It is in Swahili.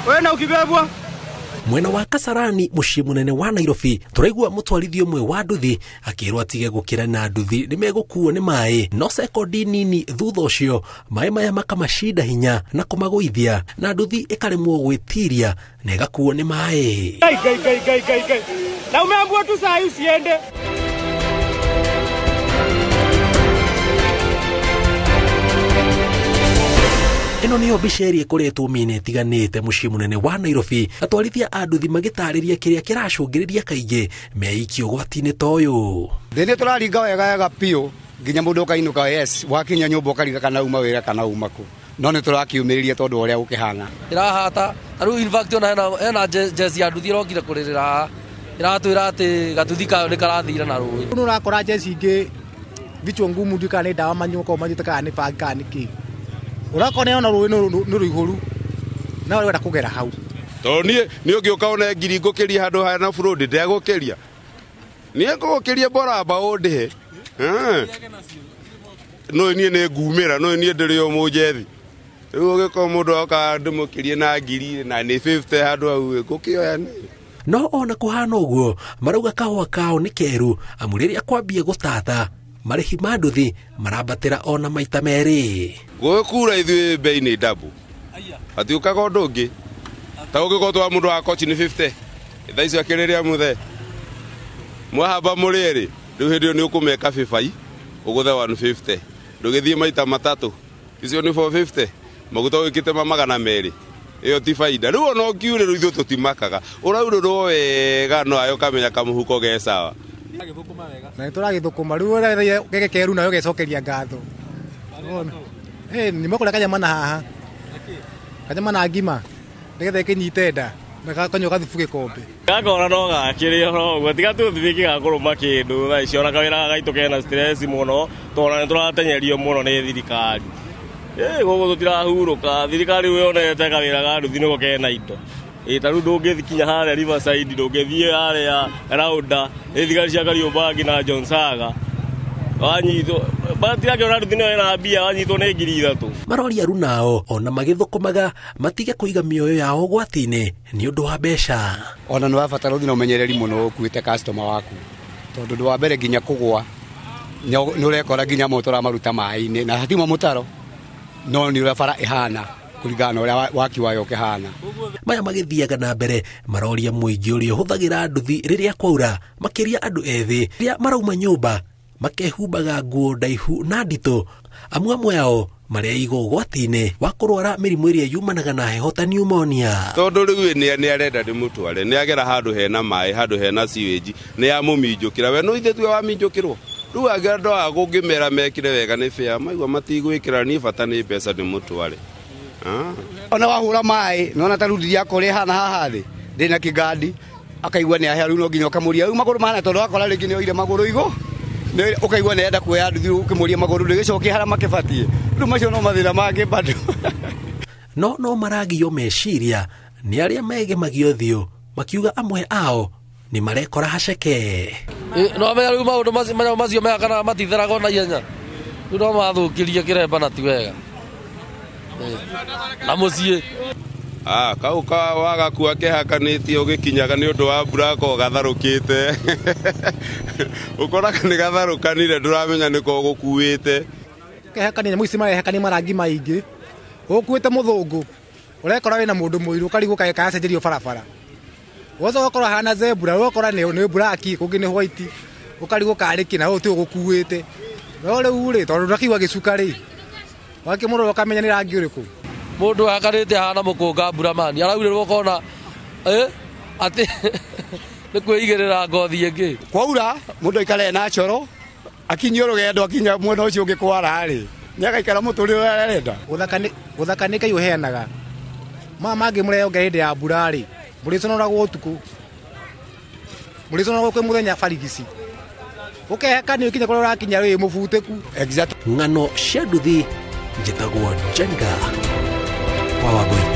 Wewe na ukibebwa mwena wa Kasarani muciĩ munene wa Nairobi turaigua mutwarithio mwe wa nduthi akirwo atige gukira na nduthi nimegukuo ni mai no sekondi nini thutha ucio mai maya makamacinda hinya na kumaguithia na nduthi ikaremwo gwitiria na igakuo ni mai. Gai. Na umeambiwa tu saa hii usiende. Ino niyo bisheri ikoretwo mine itiganite muciĩ munene wa Nairobi atwarithia a nduthi magitariria kiria kiracungiriria kaingi meikio gwati-ini toyo. Thini turaringa wega pio nginya mundu ukainuka yes wakinya nyumba ukariga kana uma wira kana uma ku no ni turakiumiriria tondu uria ukihana irahata aru in fact ona jesi ya nduthi rokire kuririra iratwira ati gatuthi ka ni karathira na rui nu rakora jesi ingi vichwa ngumu ndikane dawa manyuko manyitaka ni panga niki urakone ona rui ni ruihuru na wenda kugera hau to ni ugiuka ona ngiri ngukiria handu hana burudi ndegukiria ni ngukiria boraba undihe no ni ngumira no ni ndiri o mujethi riu ugiko mundu oka ndimukirie na ngiri na ni 50 handu au ngukioya ni no ona kuhana uguo marauga kahwa kao ni keru amuriria kwambie gutata marihi ma nduthi marabatira ona maita meri gukura ithui bei ni double ati ukaga ndungi ta ugikotwa mundu akochi ni 50 thaici akiriria muthe mwahamba murieri riu hindi ni ukumeka 55 uguthe 150 ndugithie maita matatu icio ni 450 maguta wikite magana meri iyo ti faida riu ona ukiure riu ithu tutimakaga uraururwo wega no ayo kamenya kamuhuko ge sawa na turagithukuma riu ura gegekeru nayo gecokeria ngatho ni mukura kanya mana haha kanya mana ngima ndegethe kinyite nda na kanyo gathibu gikombe gakora no gakirio no gutiga tu thibiki gakuruma kindu tha icio na kawira gaituke na stress muno tona ni turatenyerio muno ni thirikari gogo tutirahuruka thirikari wionete kawira ga nduthi ni gukena indo taru ndungithikinya haria Riverside ndungithie haria Raunda thirikari cia Kariombangi na John Saga wanyito batira ke nduthi no na bia wanyito ni ngiri 3 maroria runao ona magithukumaga matige kuiga mioyo yao gwati-ini ni undu wa besha ona no abatara uthi no menyereri muno ukuite customer waku tondu ndu wa mbere nginya kugwa ni urekora nginya motora maruta mai-ini na hatima mutaro no ni urabara ihana kuringana uria waki wayo kihana maya magithiaga na mbere maroria muingi uria huthagira nduthi riria kwaura makiria andu ethi riria marauma nyumba makehumbaga nguo ndaihu na ndito amwe yao maria igo gwati-ini wa kurwara mirimu iria yumanaga na heho ta pneumonia tondu riu ni arenda ndimutware ni agera handu hena mai handu hena sewage ni amuminjukira we no ithe tuwe wa minjukirwo riu agera ndo agungimera mekire wega ni fair maigwa matigwikira ni bata ni mbeca ndimutware ona wahura mai nona tarudiria kore hana haha thi ndina kigandi akaigwa ni ahia riu no nginya kamuria riu maguru mana tondu akora ringi ni oire maguru igo ni ukaigwa ni enda kuoya nduthi ukimuria maguru ndigicokia hara makibatie riu macio no mathira mangi bado no maragio meciria ni aria megemagio thio makiuga amwe ao ni marekora haceke no amenya riu maundu macio mega kana matitheraga na ihenya riu no mathukirie kiremba na ti wega na mucie kau ka wagakua kehakanĩtie ũgĩkinyaga nĩ ũndũ wa mbura ko gatharũkĩte ũkoraga nĩ gatharũkanire ndũramenya nĩko gũkuĩte kehakania mũici marehakania marangi maingĩ ũkuĩte mũthũngũ ũrekora wĩna mũndũ mũirũ karigũ kayacenjerio barabara woza ũkora hana zebra ũkora nĩ black kũngĩ nĩ white ũkarigũ karĩ kĩna ũtũ ũgũkuĩte no rĩu rĩ tondũ ndakiuga gĩcuka rĩ wakimũrwo kamenya ni rangi uriku mundu akarite hana mukunga buramani araurerwo kona ati ni kwigirira ngothi ingi kwaura mundu ikare na choro akinyoro gendo akinya mwena ucio ungi kwara ri nyaka ikara muturi arenda uthakanika yuheanaga mangi mureyonge hindi ya mbura ri muriconoragwo utuku muriconoragwo kwi muthenya barigisi ukehekani ukinya kora urakinya ri mubuteku ng'ano cia nduthi njitagwo Jenga wa Wambui.